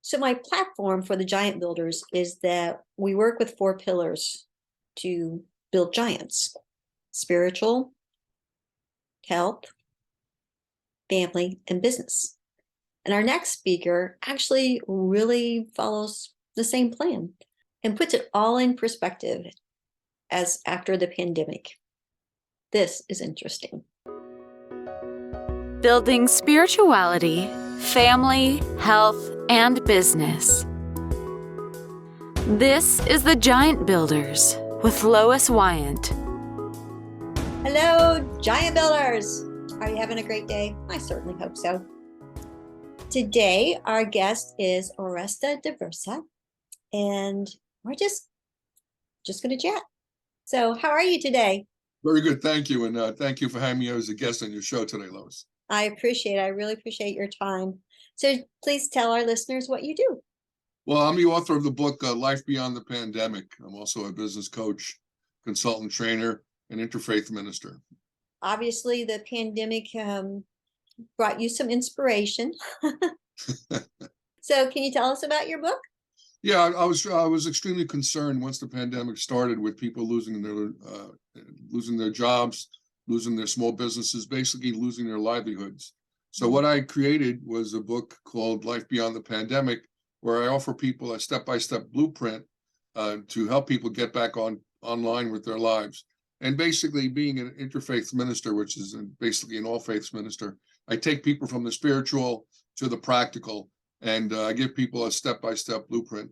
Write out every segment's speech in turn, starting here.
So my platform for the Giant Builders is that we work with 4 pillars to build giants: spiritual, health, family, and business. And our next speaker actually really follows the same plan and puts it all in perspective as after the pandemic. This is interesting. Building spirituality, family, health, and business. This is the Giant Builders with Lois Wyant. Hello, Giant Builders! Are you having a great day? I certainly hope so. Today, our guest is Oresta Diversa, and we're just going to chat. So how are you today? Very good, thank you. And thank you for having me as a guest on your show today, Lois. I really appreciate your time. So please tell our listeners what you do. Well, I'm the author of the book, Life Beyond the Pandemic. I'm also a business coach, consultant trainer, and interfaith minister. Obviously, the pandemic brought you some inspiration. So can you tell us about your book? Yeah, I was extremely concerned once the pandemic started with people losing their jobs, losing their small businesses, basically losing their livelihoods. So what I created was a book called Life Beyond the Pandemic, where I offer people a step-by-step blueprint to help people get back online with their lives. And basically, being an interfaith minister, which is basically an all-faiths minister, I take people from the spiritual to the practical, and I give people a step-by-step blueprint,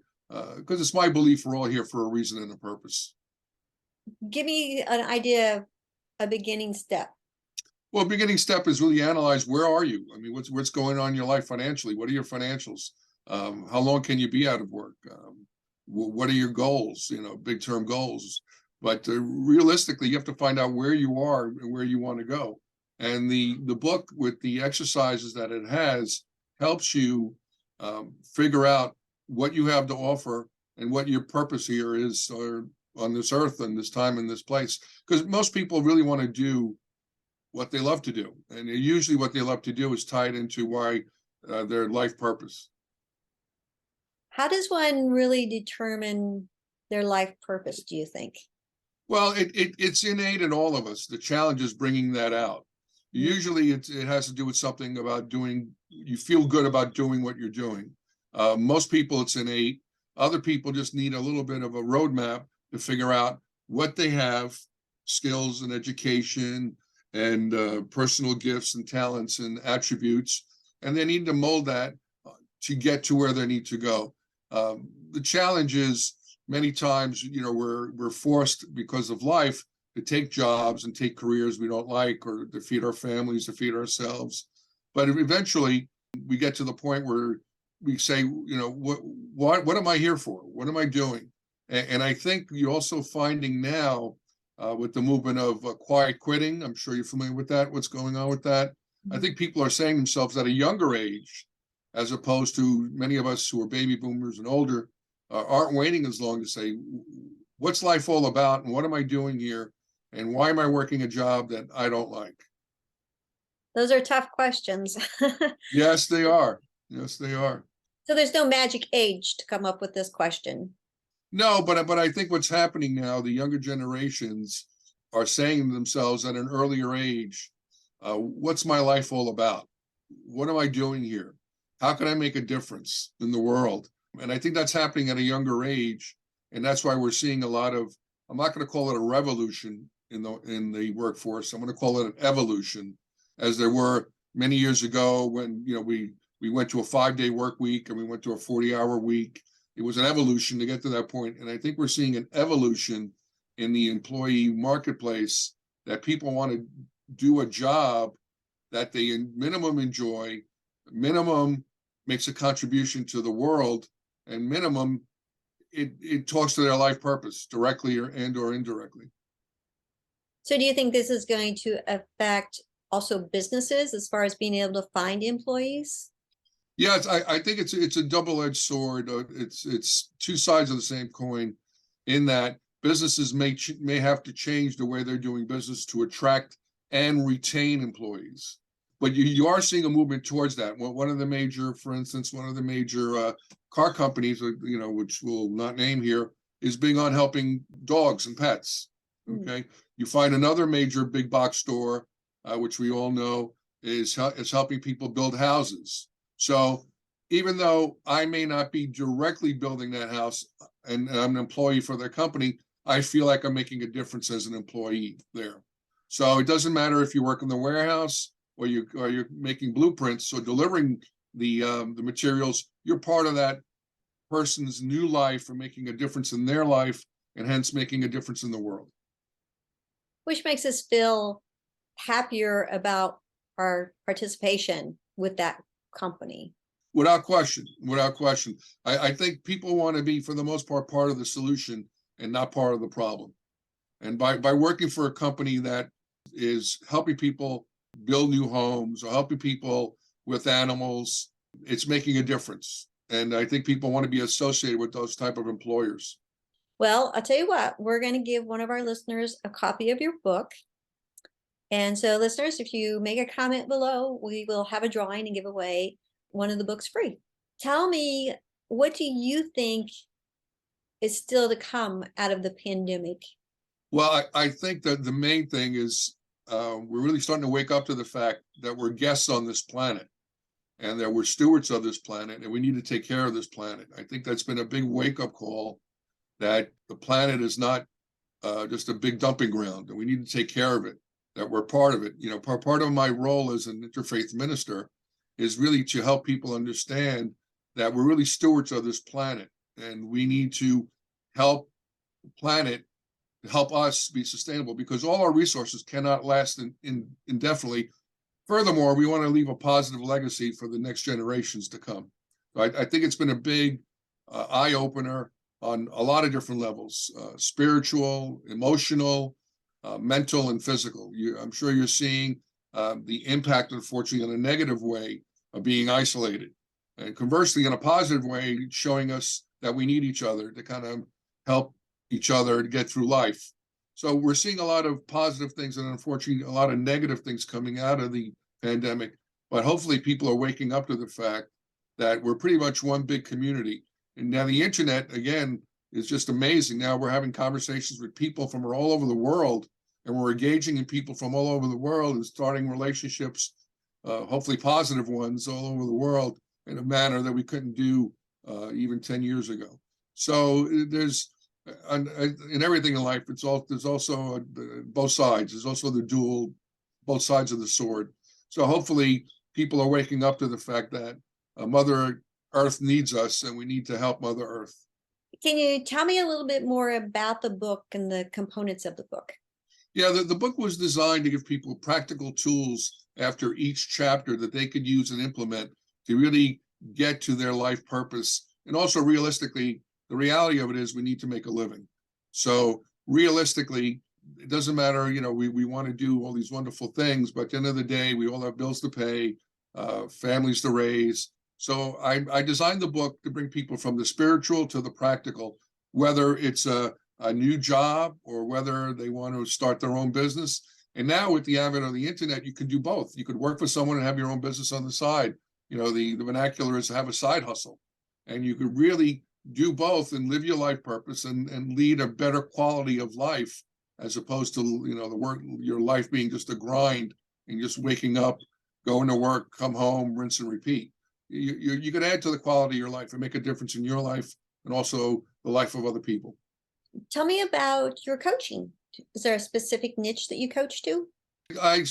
because it's my belief we're all here for a reason and a purpose. Give me an idea of a beginning step. Well, beginning step is really analyze, where are you? I mean, what's going on in your life financially? What are your financials? How long can you be out of work? What are your goals? Big term goals. But realistically, you have to find out where you are and where you want to go. And the book, with the exercises that it has, helps you figure out what you have to offer and what your purpose here is, or on this earth and this time and this place. Because most people really want to do what they love to do. And usually what they love to do is tied into their life purpose. How does one really determine their life purpose, do you think? Well, it's innate in all of us. The challenge is bringing that out. Usually it has to do with something about you feel good about doing what you're doing. Most people, it's innate. Other people just need a little bit of a roadmap to figure out what they have, skills and education and personal gifts and talents and attributes, and they need to mold that to get to where they need to go. The challenge is many times, we're forced because of life to take jobs and take careers we don't like, or to feed our families, to feed ourselves. But eventually we get to the point where we say, what am I here for? What am I doing? And I think you're also finding now with the movement of quiet quitting, I'm sure you're familiar with that, what's going on with that. I think people are saying themselves at a younger age, as opposed to many of us who are baby boomers and older, aren't waiting as long to say, what's life all about, and what am I doing here, and why am I working a job that I don't like? Those are tough questions. Yes, they are. Yes, they are. So there's no magic age to come up with this question. No, but I think what's happening now, the younger generations are saying to themselves at an earlier age, what's my life all about? What am I doing here? How can I make a difference in the world? And I think that's happening at a younger age. And that's why we're seeing a lot of, I'm not going to call it a revolution in the workforce. I'm going to call it an evolution, as there were many years ago when, we went to a 5-day work week and we went to a 40-hour week. It was an evolution to get to that point. And I think we're seeing an evolution in the employee marketplace, that people want to do a job that they minimum enjoy, minimum makes a contribution to the world, and minimum it talks to their life purpose directly or indirectly. So do you think this is going to affect also businesses as far as being able to find employees? Yeah, I think it's a double-edged sword. It's two sides of the same coin, in that businesses may have to change the way they're doing business to attract and retain employees. but you are seeing a movement towards that. One of the major, for instance, one of the major car companies, which we'll not name here, is big on helping dogs and pets. Okay, you find another major big box store, which we all know is helping people build houses. So even though I may not be directly building that house, and I'm an employee for their company, I feel like I'm making a difference as an employee there. So it doesn't matter if you work in the warehouse or you're making blueprints or delivering the materials. You're part of that person's new life or making a difference in their life, and hence making a difference in the world. Which makes us feel happier about our participation with that company. Without question, without question. I think people want to be, for the most part of the solution and not part of the problem. And by working for a company that is helping people build new homes or helping people with animals, it's making a difference. And I think people want to be associated with those type of employers. Well, I'll tell you what, we're going to give one of our listeners a copy of your book. And so listeners, if you make a comment below, we will have a drawing and give away one of the books free. Tell me, what do you think is still to come out of the pandemic? Well, I think that the main thing is we're really starting to wake up to the fact that we're guests on this planet and that we're stewards of this planet and we need to take care of this planet. I think that's been a big wake-up call, that the planet is not just a big dumping ground, and we need to take care of it, that we're part of it. Part of my role as an interfaith minister is really to help people understand that we're really stewards of this planet, and we need to help the planet help us be sustainable, because all our resources cannot last indefinitely. Furthermore, we want to leave a positive legacy for the next generations to come. I think it's been a big eye-opener on a lot of different levels, spiritual, emotional, mental, and physical. I'm sure you're seeing the impact, unfortunately, in a negative way of being isolated. And conversely, in a positive way, showing us that we need each other to kind of help each other to get through life. So we're seeing a lot of positive things and unfortunately a lot of negative things coming out of the pandemic. But hopefully people are waking up to the fact that we're pretty much one big community. And now the internet, again, is just amazing. Now we're having conversations with people from all over the world, and we're engaging in people from all over the world and starting relationships, hopefully positive ones, all over the world in a manner that we couldn't do even 10 years ago. So there's, in everything in life, there's also both sides. There's also both sides of the sword. So hopefully people are waking up to the fact that Mother Earth needs us, and we need to help Mother Earth. Can you tell me a little bit more about the book and the components of the book? Yeah, the book was designed to give people practical tools after each chapter that they could use and implement to really get to their life purpose. And also realistically, the reality of it is we need to make a living. So realistically, it doesn't matter, we want to do all these wonderful things, but at the end of the day, we all have bills to pay, families to raise. So I designed the book to bring people from the spiritual to the practical, whether it's a new job or whether they want to start their own business. And now with the advent of the internet, you can do both. You could work for someone and have your own business on the side. The vernacular is to have a side hustle. And you could really do both and live your life purpose and lead a better quality of life, as opposed to, your life being just a grind and just waking up, going to work, come home, rinse and repeat. You can add to the quality of your life and make a difference in your life and also the life of other people. Tell me about your coaching. Is there a specific niche that you coach to? I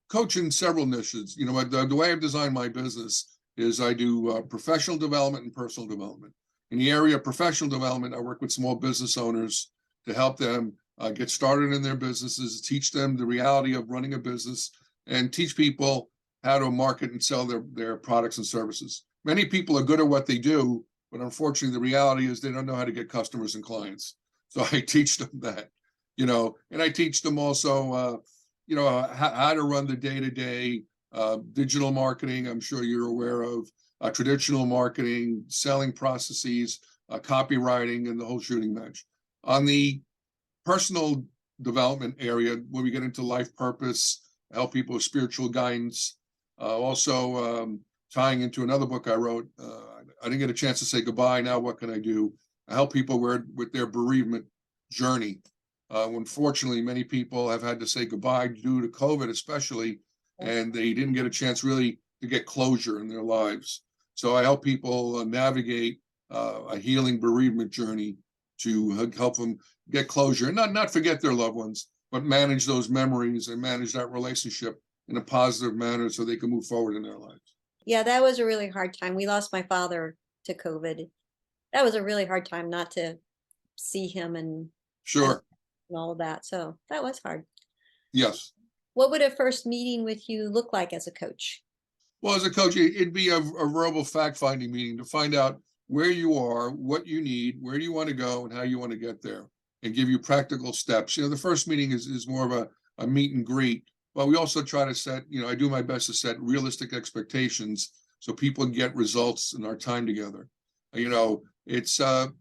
coach in several niches. The way I've designed my business is I do professional development and personal development. In the area of professional development, I work with small business owners to help them get started in their businesses, teach them the reality of running a business, and teach people how to market and sell their products and services. Many people are good at what they do, but unfortunately, the reality is they don't know how to get customers and clients. So I teach them that, and I teach them also, how to run the day-to-day digital marketing. I'm sure you're aware of traditional marketing, selling processes, copywriting, and the whole shooting match. On the personal development area, when we get into life purpose, help people with spiritual guidance, Also, tying into another book I wrote, I didn't get a chance to say goodbye. Now what can I do? I help people with their bereavement journey. Unfortunately, many people have had to say goodbye due to COVID, especially, and they didn't get a chance really to get closure in their lives. So I help people navigate a healing bereavement journey to help them get closure and not forget their loved ones, but manage those memories and manage that relationship in a positive manner so they can move forward in their lives. Yeah, that was a really hard time. We lost my father to COVID. That was a really hard time not to see him and Sure. all of that. So that was hard. Yes. What would a first meeting with you look like as a coach? Well, as a coach, it'd be a verbal fact-finding meeting to find out where you are, what you need, where you want to go, and how you want to get there, and give you practical steps. The first meeting is more of a meet and greet, but we also try to set, I do my best to set realistic expectations so people get results in our time together. It's a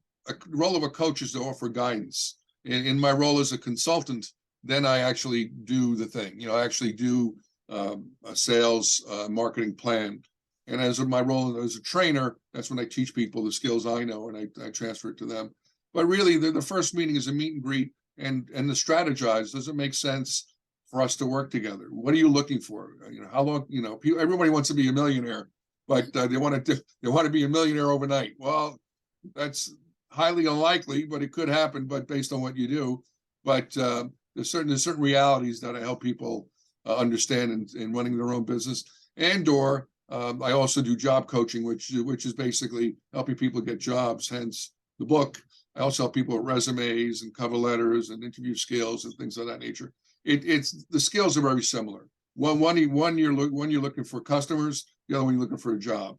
role of a coach is to offer guidance. In my role as a consultant, then I actually do the thing. I actually do a sales marketing plan. And as my role as a trainer, that's when I teach people the skills I know and I transfer it to them. But really, the first meeting is a meet and greet and to strategize. Does it make sense for us to work together? What are you looking for? How long? Everybody wants to be a millionaire, but they want to be a millionaire overnight. Well, that's highly unlikely, but it could happen. But based on what you do, but there's certain realities that I help people understand in running their own business, and/or I also do job coaching, which is basically helping people get jobs. Hence the book. I also help people with resumes and cover letters and interview skills and things of that nature. It's the skills are very similar. One you're looking for customers, the other one you're looking for a job.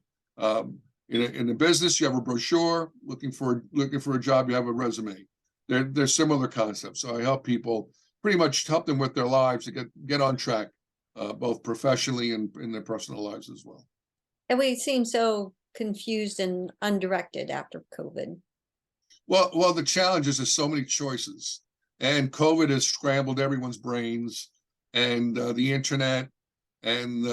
In a business, you have a brochure. Looking for a job, you have a resume. They're similar concepts. So I help people pretty much help them with their lives to get on track, both professionally and in their personal lives as well. And we seem so confused and undirected after COVID. Well, the challenge is there's so many choices, and COVID has scrambled everyone's brains, and the internet and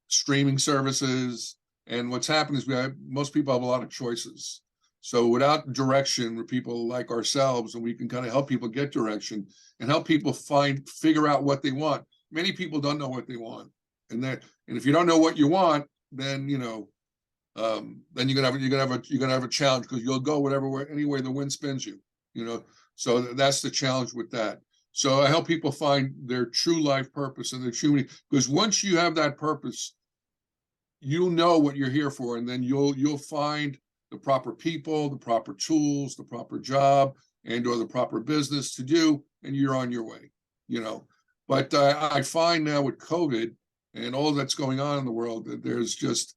streaming services. And what's happened is most people have a lot of choices. So without direction, with people like ourselves, and we can kind of help people get direction and help people figure out what they want. Many people don't know what they want, and if you don't know what you want, then then you're gonna have a challenge because you'll go any way the wind spins you. So that's the challenge with that. So I help people find their true life purpose and their true meaning, because once you have that purpose, you'll know what you're here for, and then you'll find the proper people, the proper tools, the proper job, and/or the proper business to do, and you're on your way. But I find now with COVID and all that's going on in the world that there's just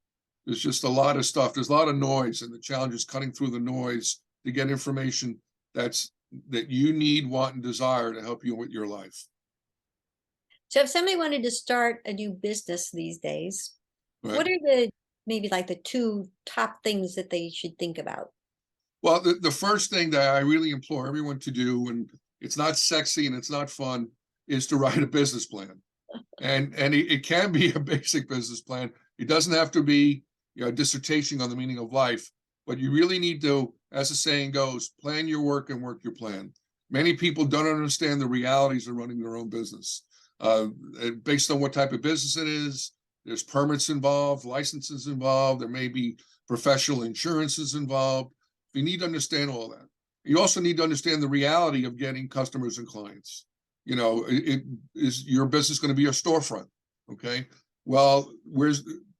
a lot of stuff. There's a lot of noise, and the challenge is cutting through the noise to get information that you need, want, and desire to help you with your life. So if somebody wanted to start a new business these days, Right? what are maybe like the two top things that they should think about? Well, the first thing that I really implore everyone to do, and it's not sexy and it's not fun, is to write a business plan. And it can be a basic business plan. It doesn't have to be a dissertation on the meaning of life, but you really need to, as the saying goes, plan your work and work your plan. Many people don't understand the realities of running their own business. Based on what type of business it is, there's permits involved, licenses involved, there may be professional insurances involved. You need to understand all that. You also need to understand the reality of getting customers and clients. Is your business going to be a storefront? Okay. Well,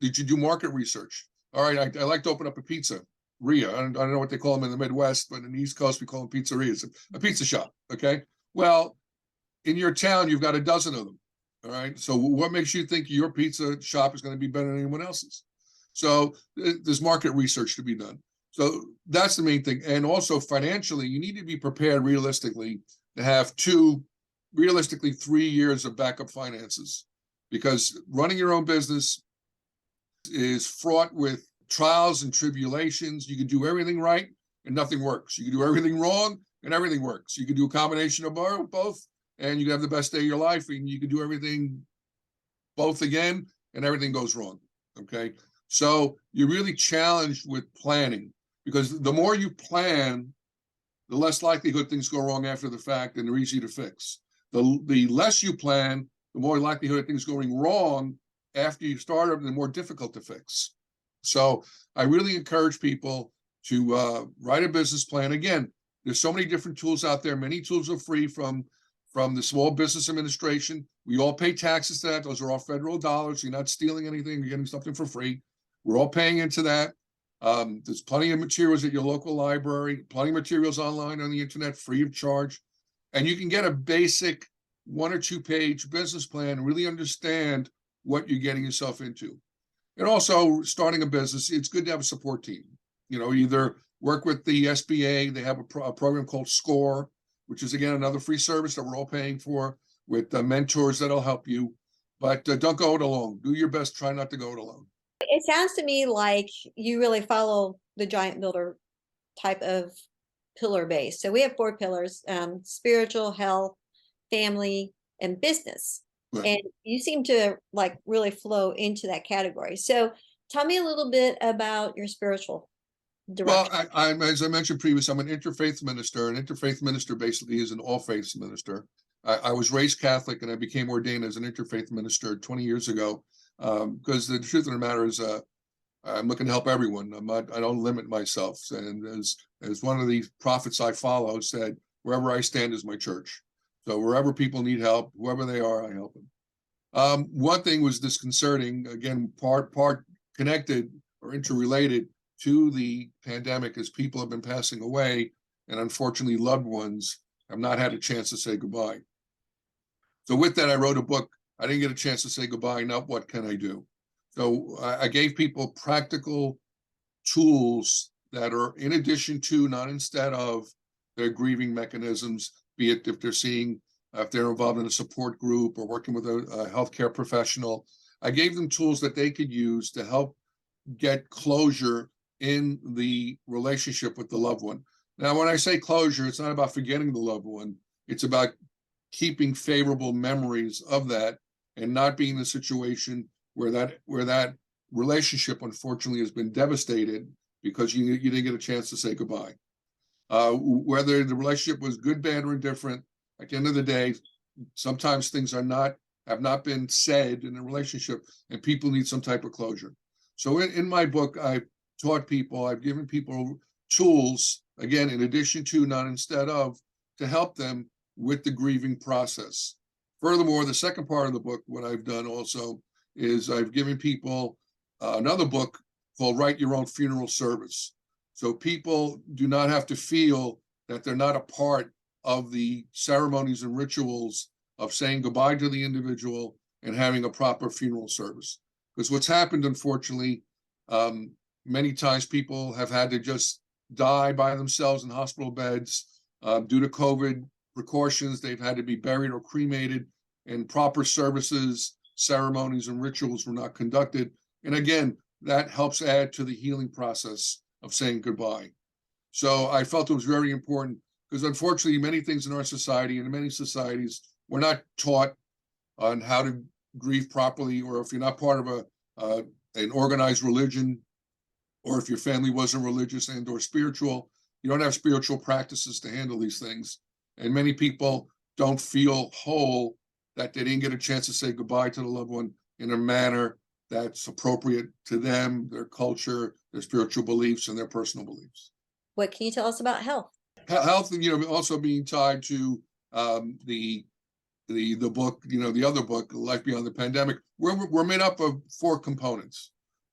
did you do market research? All right, I like to open up a pizzeria. I don't know what they call them in the Midwest, but in the East Coast, we call them pizzerias, a pizza shop. Okay. Well, in your town, you've got a dozen of them. All right. So what makes you think your pizza shop is going to be better than anyone else's? So there's market research to be done. So that's the main thing. And also financially, you need to be prepared realistically to have 3 years of backup finances, because running your own business is fraught with trials and tribulations. You can do everything right and nothing works. You can do everything wrong and everything works. You can do a combination of both, and you can have the best day of your life, and you can do everything both again, and everything goes wrong. Okay. So you're really challenged with planning, because the more you plan, the less likelihood things go wrong after the fact, and they're easy to fix. The less you plan, the more likelihood of things going wrong after you start them, the more difficult to fix. So I really encourage people to write a business plan. Again, there's so many different tools out there. Many tools are free from the Small Business Administration. We all pay taxes to that. Those are all federal dollars. You're not stealing anything. You're getting something for free. We're all paying into that. There's plenty of materials at your local library, plenty of materials online on the internet, free of charge. And you can get a basic 1 or 2 page business plan and really understand what you're getting yourself into. And also, starting a business, it's good to have a support team. You know, either work with the SBA. They have a program called SCORE, which is, again, another free service that we're all paying for, with mentors that'll help you. But don't go it alone. Do your best. Try not to go it alone. It sounds to me like you really follow the giant builder type of pillar base. So we have 4 pillars: spiritual, health, family, and business. Right. And you seem to like really flow into that category. So tell me a little bit about your spiritual direction. Well, I'm, as I mentioned previously, I'm an interfaith minister. An interfaith minister basically is an all faiths minister. I was raised Catholic, and I became ordained as an interfaith minister 20 years ago. Because the truth of the matter is, I'm looking to help everyone. I don't limit myself. And as one of the prophets I follow said, wherever I stand is my church. So wherever people need help, whoever they are, I help them. One thing was disconcerting, again, part connected or interrelated to the pandemic, as people have been passing away, and unfortunately loved ones have not had a chance to say goodbye. So with that, I wrote a book. I didn't get a chance to say goodbye. Now what can I do? So I gave people practical tools that are in addition to, not instead of, their grieving mechanisms, be it if they're involved in a support group or working with a healthcare professional. I gave them tools that they could use to help get closure in the relationship with the loved one. Now, when I say closure, it's not about forgetting the loved one. It's about keeping favorable memories of that, and not being in a situation where that relationship, unfortunately, has been devastated because you didn't get a chance to say goodbye. Whether the relationship was good, bad, or indifferent, at the end of the day, sometimes things have not been said in a relationship, and people need some type of closure. So in my book, I've given people tools, again, in addition to, not instead of, to help them with the grieving process. Furthermore, the second part of the book, what I've done also is I've given people another book called Write Your Own Funeral Service. So people do not have to feel that they're not a part of the ceremonies and rituals of saying goodbye to the individual and having a proper funeral service. Because what's happened, unfortunately, many times people have had to just die by themselves in hospital beds due to COVID precautions. They've had to be buried or cremated, and proper services, ceremonies, and rituals were not conducted. And again, that helps add to the healing process of saying goodbye. So I felt it was very important, because unfortunately, many things in our society and in many societies, we're not taught on how to grieve properly, or if you're not part of an organized religion, or if your family wasn't religious and or spiritual, you don't have spiritual practices to handle these things. And many people don't feel whole that they didn't get a chance to say goodbye to the loved one in a manner that's appropriate to them, their culture, their spiritual beliefs, and their personal beliefs. What can you tell us about health? Health, also being tied to the book, the other book, Life Beyond the Pandemic. We're made up of 4 components: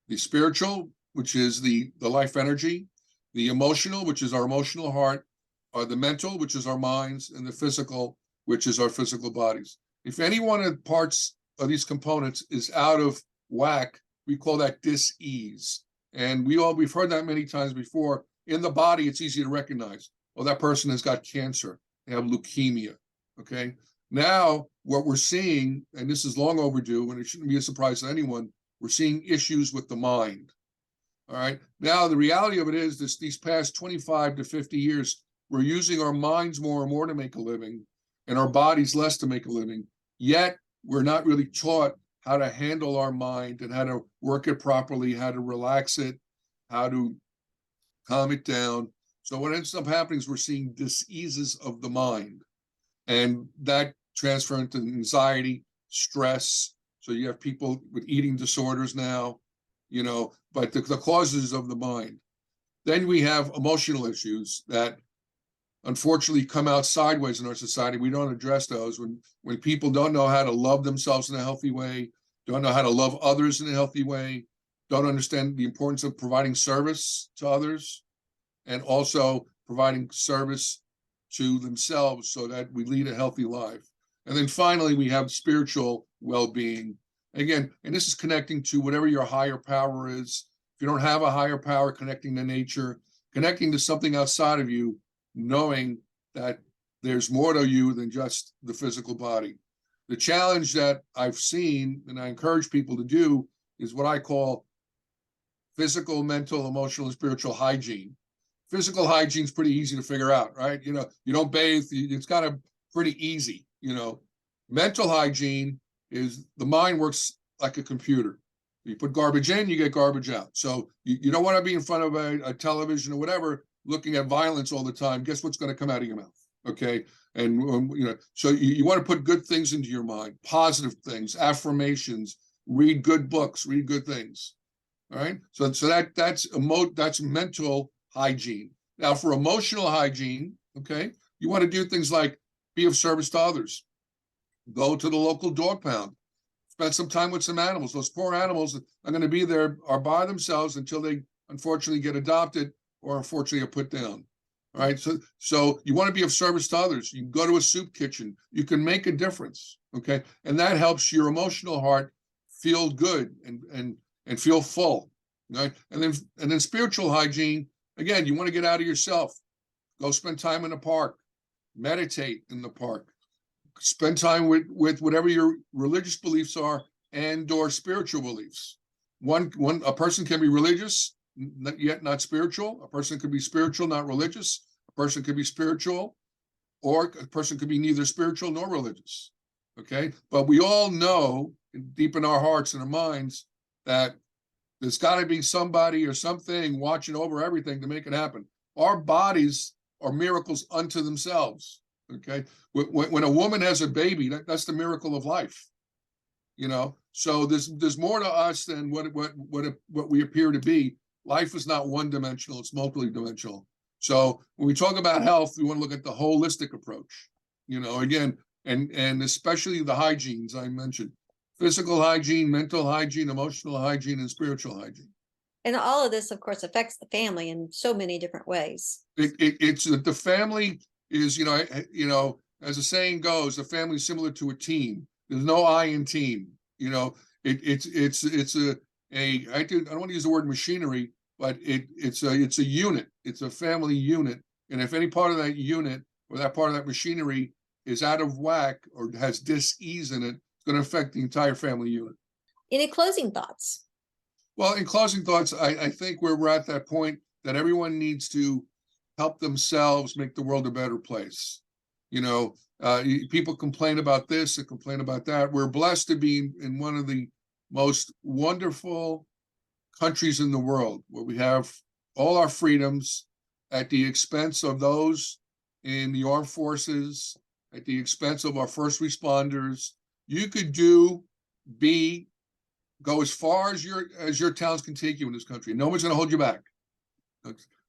the spiritual, which is the life energy; the emotional, which is our emotional heart; the mental, which is our minds; and the physical, which is our physical bodies. If any one of the parts of these components is out of whack, we call that dis-ease. And we've heard that many times before. In the body, it's easy to recognize. Well, that person has got cancer. They have leukemia. Okay. Now, what we're seeing, and this is long overdue, and it shouldn't be a surprise to anyone, we're seeing issues with the mind. All right. Now, the reality of it is these past 25 to 50 years, we're using our minds more and more to make a living, and our bodies less to make a living. Yet, we're not really taught how to handle our mind and how to work it properly, how to relax it, how to calm it down. So what ends up happening is we're seeing diseases of the mind, and that transfer into anxiety, stress. So you have people with eating disorders now, but the causes of the mind. Then we have emotional issues that unfortunately come out sideways in our society. We don't address those when people don't know how to love themselves in a healthy way, don't know how to love others in a healthy way, don't understand the importance of providing service to others, and also providing service to themselves so that we lead a healthy life. And then finally, we have spiritual well-being. Again, and this is connecting to whatever your higher power is. If you don't have a higher power, connecting to nature, connecting to something outside of you, knowing that there's more to you than just the physical body. The challenge that I've seen, and I encourage people to do, is what I call physical, mental, emotional, and spiritual hygiene. Physical hygiene is pretty easy to figure out, right? You don't bathe, it's kind of pretty easy. Mental hygiene is the mind works like a computer. You put garbage in, you get garbage out. So you don't want to be in front of a television or whatever, looking at violence all the time. Guess what's going to come out of your mouth? Okay. And, so you want to put good things into your mind, positive things, affirmations, read good books, read good things. All right. So that's mental hygiene. Now for emotional hygiene, okay, you want to do things like be of service to others, go to the local dog pound, spend some time with some animals. Those poor animals are going to be there are by themselves until they unfortunately get adopted or unfortunately are put down. All right. So you want to be of service to others. You can go to a soup kitchen. You can make a difference. Okay. And that helps your emotional heart feel good and feel full. Right. And then spiritual hygiene, again, you want to get out of yourself. Go spend time in the park, meditate in the park, spend time with whatever your religious beliefs are and or spiritual beliefs. A person can be religious, yet not spiritual. A person could be spiritual, not religious. A person could be spiritual, or a person could be neither spiritual nor religious. Okay. But we all know deep in our hearts and our minds that there's got to be somebody or something watching over everything to make it happen. Our bodies are miracles unto themselves. Okay. When a woman has a baby, that's the miracle of life. So there's more to us than what we appear to be. Life is not one-dimensional, it's multi-dimensional. So when we talk about health, we want to look at the holistic approach, again, and especially the hygienes I mentioned: physical hygiene, mental hygiene, emotional hygiene, and spiritual hygiene. And all of this, of course, affects the family in so many different ways. It's the family is, as the saying goes, the family is similar to a team. There's no I in team. I don't want to use the word machinery, but it's a unit. It's a family unit. And if any part of that unit or that part of that machinery is out of whack or has dis-ease in it, it's going to affect the entire family unit. Any closing thoughts? Well, in closing thoughts, I think we're at that point that everyone needs to help themselves make the world a better place. People complain about this and complain about that. We're blessed to be in one of the most wonderful countries in the world where we have all our freedoms at the expense of those in the armed forces, at the expense of our first responders. You could go as far as your talents can take you in this country. No one's going to hold you back.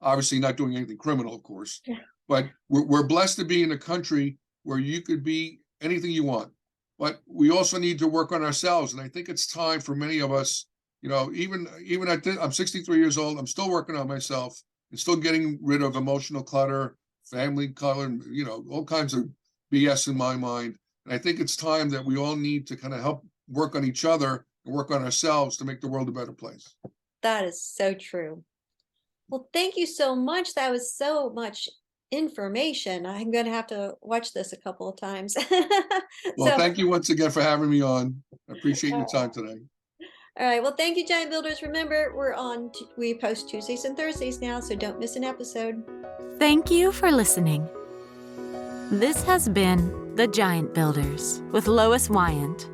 Obviously not doing anything criminal, of course, but we're blessed to be in a country where you could be anything you want. But we also need to work on ourselves. And I think it's time for many of us, even at this, I'm 63 years old, I'm still working on myself and still getting rid of emotional clutter, family clutter, all kinds of BS in my mind. And I think it's time that we all need to kind of help work on each other and work on ourselves to make the world a better place. That is so true. Well, thank you so much. That was so much information. I'm going to have to watch this a couple of times. Well, thank you once again for having me on. I appreciate your time today. All right. Well, thank you, Giant Builders. Remember, we post Tuesdays and Thursdays now, so don't miss an episode. Thank you for listening. This has been The Giant Builders with Lois Wyant.